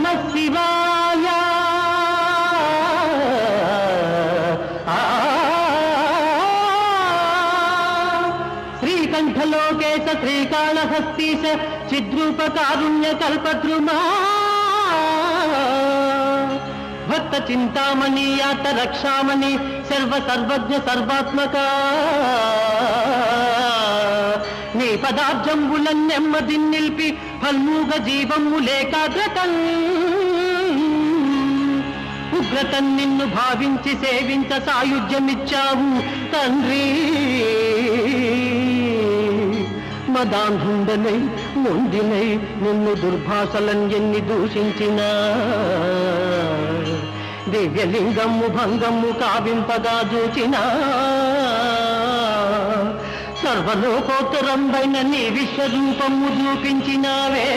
నమః శివాయ శ్రీకంఠలోకేశ శ్రీకాళహస్తీశ చిద్రూపకారుణ్య కల్పద్రుమా భక్త చింతామణి యాత రక్షామణి సర్వ సర్వజ్ఞ సర్వాత్మక నీ పదార్థంబులను నెమ్మది నిలిపి ఫల్మూగ జీవములేకాగ్రతం ఉగ్రతం నిన్ను భావించి సేవించ సాయుధ్యమిచ్చావు తండ్రి మదాంధుండనై మొండినై నిన్ను దుర్భాషలను ఎన్ని దూషించినా దివ్యలింగము భంగము కావింపగా చూచిన సర్వలోకోత్తరంబైన నీ విశ్వరూపము చూపించినావే